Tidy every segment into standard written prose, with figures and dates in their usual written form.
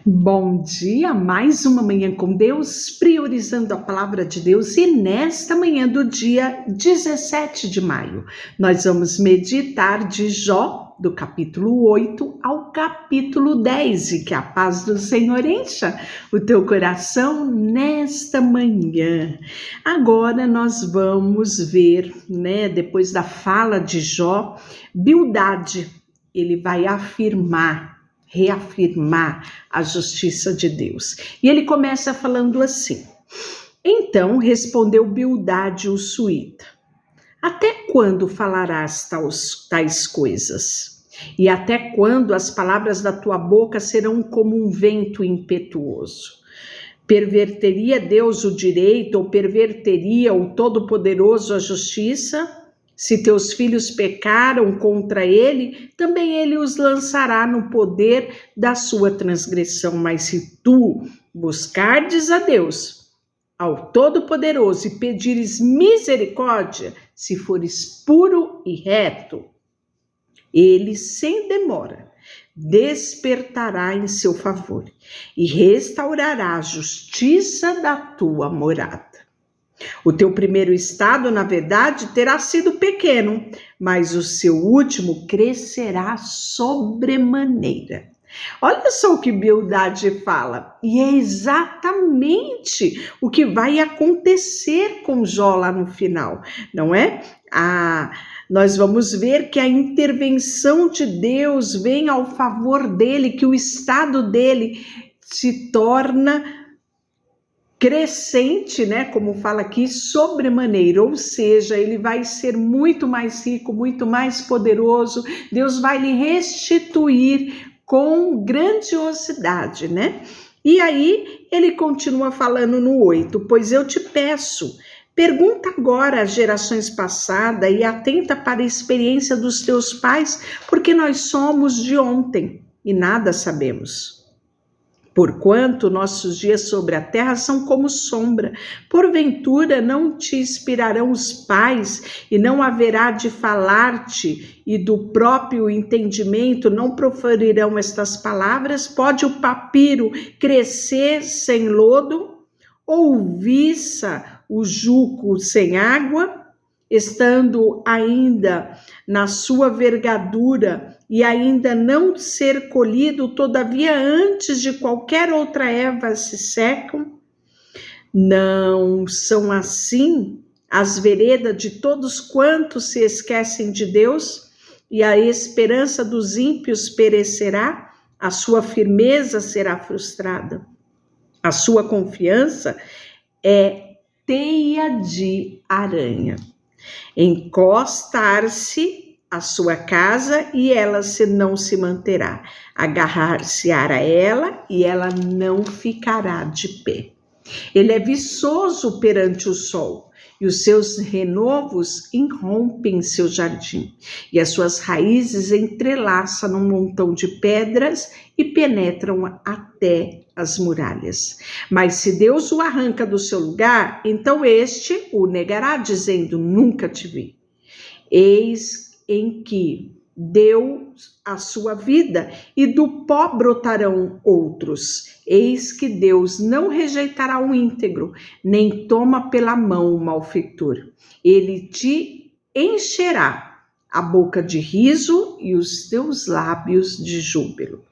Bom dia, mais uma manhã com Deus, priorizando a palavra de Deus, e nesta manhã do dia 17 de maio, nós vamos meditar de Jó, do capítulo 8 ao capítulo 10, e que a paz do Senhor encha o teu coração nesta manhã. Agora nós vamos ver, depois da fala de Jó, Bildade, ele vai reafirmar a justiça de Deus. E ele começa falando assim: Então respondeu Bildade o suíta: Até quando falarás tais coisas? E até quando as palavras da tua boca serão como um vento impetuoso? Perverteria Deus o direito, ou perverteria o Todo-Poderoso a justiça? Se teus filhos pecaram contra ele, também ele os lançará no poder da sua transgressão. Mas se tu buscardes a Deus, ao Todo-Poderoso, e pedires misericórdia, se fores puro e reto, ele, sem demora, despertará em seu favor e restaurará a justiça da tua morada. O teu primeiro estado, na verdade, terá sido pequeno, mas o seu último crescerá sobremaneira. Olha só o que Bildade fala, e é exatamente o que vai acontecer com Jó lá no final, não é? Nós vamos ver que a intervenção de Deus vem ao favor dele, que o estado dele se torna crescente, como fala aqui, sobremaneira, ou seja, ele vai ser muito mais rico, muito mais poderoso. Deus vai lhe restituir com grandiosidade, E aí ele continua falando no 8, pois eu te peço, pergunta agora às gerações passadas e atenta para a experiência dos teus pais, porque nós somos de ontem e nada sabemos. Porquanto nossos dias sobre a terra são como sombra, porventura não te inspirarão os pais, e não haverá de falar-te, e do próprio entendimento não proferirão estas palavras? Pode o papiro crescer sem lodo, ou viça o juco sem água? Estando ainda na sua vergadura e ainda não ser colhido, todavia antes de qualquer outra erva se secam? Não são assim as veredas de todos quantos se esquecem de Deus? E a esperança dos ímpios perecerá, a sua firmeza será frustrada. A sua confiança é teia de aranha. Encostar-se a sua casa e ela não se manterá. Agarrar-se-á a ela e ela não ficará de pé. Ele é viçoso perante o sol, e os seus renovos irrompem seu jardim, e as suas raízes entrelaçam num montão de pedras e penetram até as muralhas. Mas se Deus o arranca do seu lugar, então este o negará, dizendo: nunca te vi. Eis em que deu a sua vida, e do pó brotarão outros. Eis que Deus não rejeitará o íntegro, nem toma pela mão o malfeitor. Ele te encherá a boca de riso e os teus lábios de júbilo.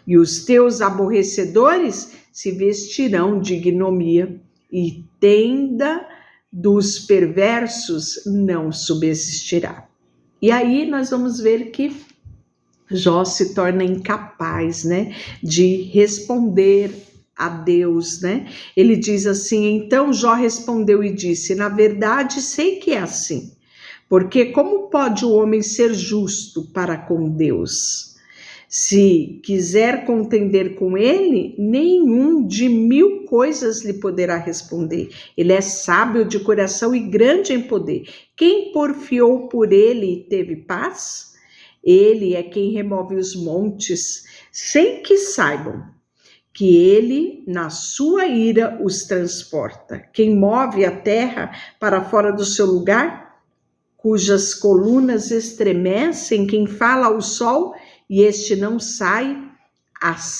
E os teus aborrecedores se vestirão de ignomia, e tenda dos perversos não subsistirá. E aí nós vamos ver que Jó se torna incapaz, de responder a Deus, Ele diz assim: então Jó respondeu e disse: na verdade sei que é assim, porque como pode o homem ser justo para com Deus? Se quiser contender com ele, nenhum de 1000 coisas lhe poderá responder. Ele é sábio de coração e grande em poder. Quem porfiou por ele teve paz? Ele é quem remove os montes, sem que saibam que ele, na sua ira, os transporta. Quem move a terra para fora do seu lugar, cujas colunas estremecem, quem fala ao sol e este não sai,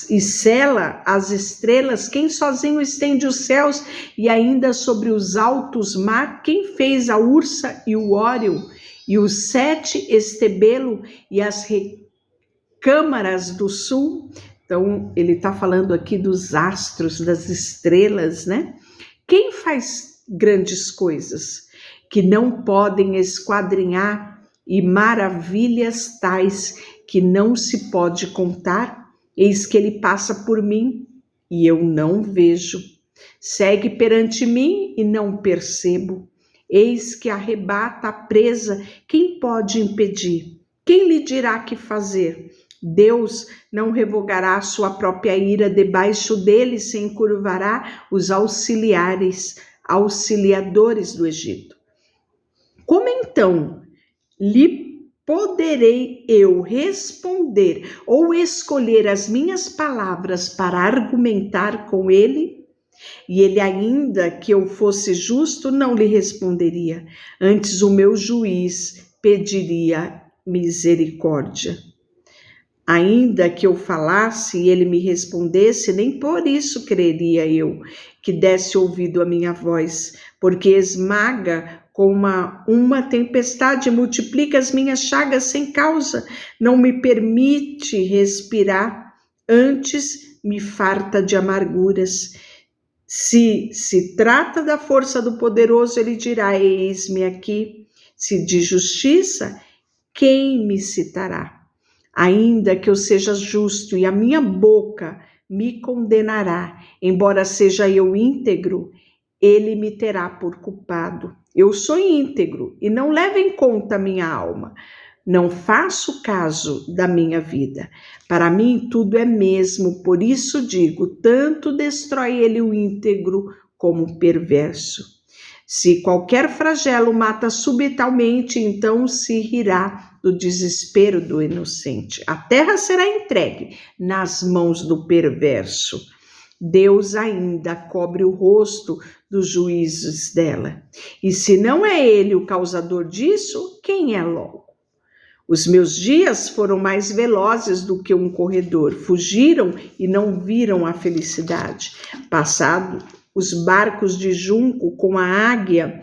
e sela as estrelas? Quem sozinho estende os céus e ainda sobre os altos mar? Quem fez a Ursa e o Órion e os 7 estebelo e as recâmaras do sul? Então, ele está falando aqui dos astros, das estrelas, né? Quem faz grandes coisas que não podem esquadrinhar e maravilhas tais que não se pode contar? Eis que ele passa por mim e eu não vejo. Segue perante mim e não percebo. Eis que arrebata a presa. Quem pode impedir? Quem lhe dirá que fazer? Deus não revogará sua própria ira, debaixo dele se encurvará os auxiliadores do Egito. Como então lhe poderei eu responder ou escolher as minhas palavras para argumentar com ele? E ele, ainda que eu fosse justo, não lhe responderia. Antes o meu juiz pediria misericórdia. Ainda que eu falasse e ele me respondesse, nem por isso creria eu que desse ouvido à minha voz, porque esmaga com uma tempestade, multiplica as minhas chagas sem causa, não me permite respirar, antes me farta de amarguras. Se trata da força do poderoso, ele dirá: eis-me aqui. Se de justiça, quem me citará? Ainda que eu seja justo e a minha boca me condenará, embora seja eu íntegro, ele me terá por culpado. Eu sou íntegro e não levo em conta a minha alma. Não faço caso da minha vida. Para mim tudo é mesmo, por isso digo, tanto destrói ele o íntegro como o perverso. Se qualquer flagelo mata subitamente, então se rirá do desespero do inocente. A terra será entregue nas mãos do perverso. Deus ainda cobre o rosto dos juízes dela. E se não é ele o causador disso, quem é logo? Os meus dias foram mais velozes do que um corredor. Fugiram e não viram a felicidade. Passado os barcos de junco com a águia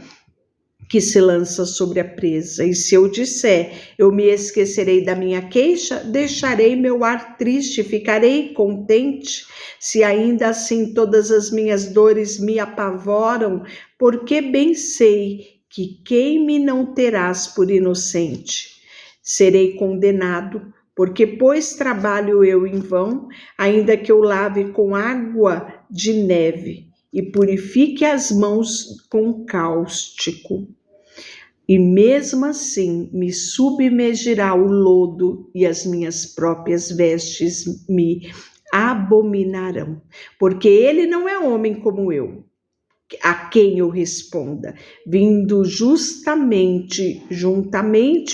que se lança sobre a presa. E se eu disser, eu me esquecerei da minha queixa, deixarei meu ar triste, ficarei contente. Se ainda assim todas as minhas dores me apavoram, porque bem sei que quem me não terás por inocente. Serei condenado, porque pois trabalho eu em vão, ainda que eu lave com água de neve e purifique as mãos com cáustico. E mesmo assim me submergirá o lodo e as minhas próprias vestes me abominarão, porque ele não é homem como eu, a quem eu responda, vindo juntamente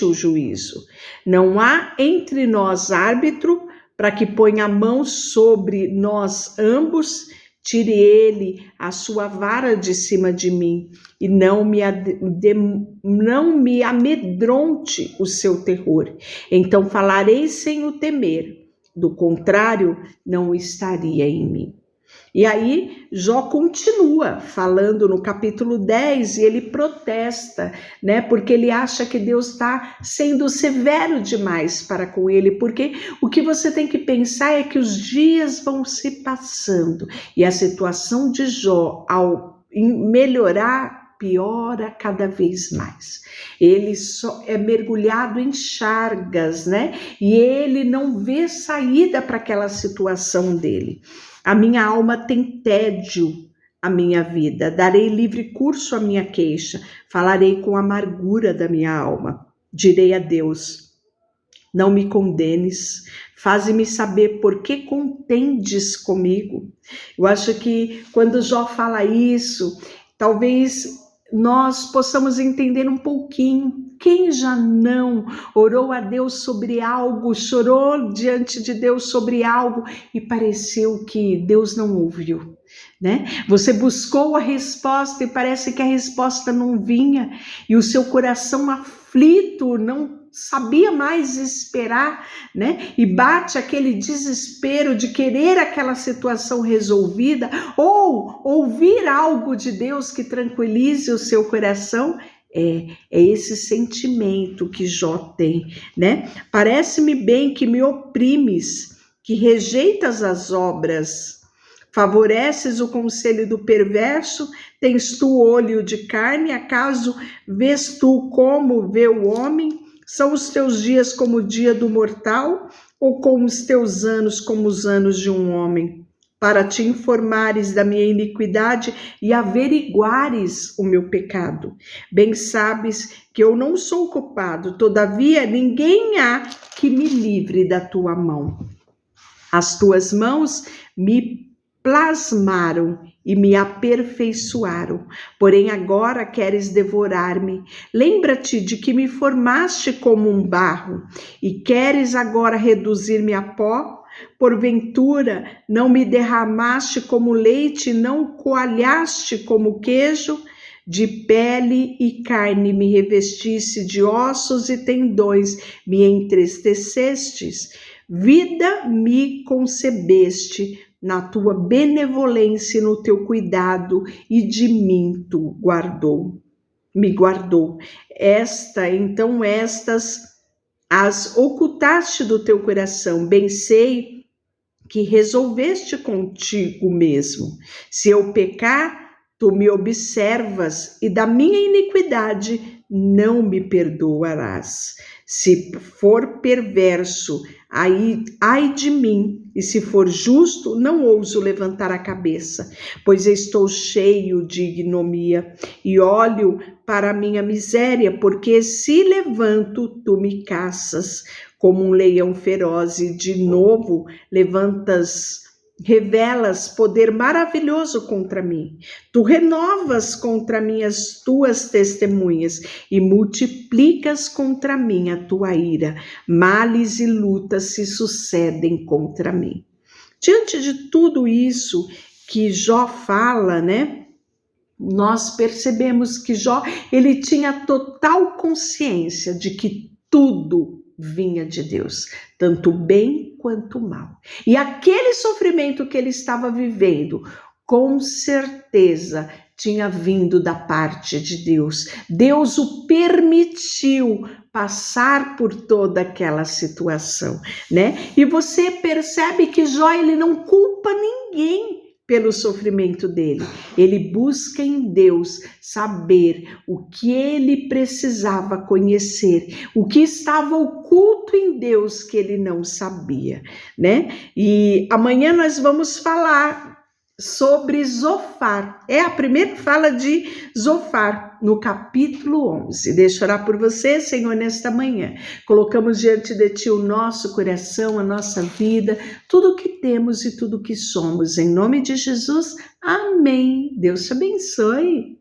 o juízo. Não há entre nós árbitro para que ponha a mão sobre nós ambos. Tire ele a sua vara de cima de mim e não me amedronte o seu terror. Então falarei sem o temer, do contrário, não estaria em mim. E aí Jó continua falando no capítulo 10 e ele protesta, né? Porque ele acha que Deus está sendo severo demais para com ele, porque o que você tem que pensar é que os dias vão se passando e a situação de Jó, ao melhorar, piora cada vez mais. Ele só é mergulhado em chagas, né? E ele não vê saída para aquela situação dele. A minha alma tem tédio, a minha vida. Darei livre curso à minha queixa. Falarei com amargura da minha alma. Direi a Deus: não me condenes. Faze-me saber por que contendes comigo. Eu acho que quando Jó fala isso, talvez nós possamos entender um pouquinho. Quem já não orou a Deus sobre algo, chorou diante de Deus sobre algo e pareceu que Deus não ouviu, né? Você buscou a resposta e parece que a resposta não vinha e o seu coração aflito não sabia mais esperar, né? E bate aquele desespero de querer aquela situação resolvida ou ouvir algo de Deus que tranquilize o seu coração. É esse sentimento que Jó tem, né? Parece-me bem que me oprimes, que rejeitas as obras, favoreces o conselho do perverso, tens tu olho de carne, acaso vês tu como vê o homem? São os teus dias como o dia do mortal, ou com os teus anos como os anos de um homem? Para te informares da minha iniquidade e averiguares o meu pecado. Bem sabes que eu não sou culpado, todavia ninguém há que me livre da tua mão. As tuas mãos me plasmaram e me aperfeiçoaram, porém agora queres devorar-me. Lembra-te de que me formaste como um barro e queres agora reduzir-me a pó? Porventura não me derramaste como leite, não coalhaste como queijo? De pele e carne me revestiste, de ossos e tendões me entristecestes. Vida me concebeste na tua benevolência e no teu cuidado, e de mim tu me guardou. Estas as ocultaste do teu coração, bem sei que resolveste contigo mesmo. Se eu pecar, tu me observas, e da minha iniquidade não me perdoarás. Se for perverso, ai de mim, e se for justo, não ouso levantar a cabeça, pois estou cheio de ignomia e olho para a minha miséria, porque se levanto, tu me caças como um leão feroz, e de novo revelas poder maravilhoso contra mim. Tu renovas contra mim as tuas testemunhas e multiplicas contra mim a tua ira. Males e lutas se sucedem contra mim. Diante de tudo isso que Jó fala, né? Nós percebemos que Jó, ele tinha total consciência de que tudo vinha de Deus, tanto bem quanto mal. E aquele sofrimento que ele estava vivendo, com certeza tinha vindo da parte de Deus. Deus o permitiu passar por toda aquela situação, né? E você percebe que Jó, ele não culpa ninguém pelo sofrimento dele. Ele busca em Deus saber o que ele precisava conhecer, o que estava oculto em Deus que ele não sabia, né? E amanhã nós vamos falar sobre Zofar. É a primeira fala de Zofar, no capítulo 11. Deixa eu orar por você, Senhor, nesta manhã. Colocamos diante de Ti o nosso coração, a nossa vida, tudo o que temos e tudo o que somos. Em nome de Jesus, amém. Deus te abençoe.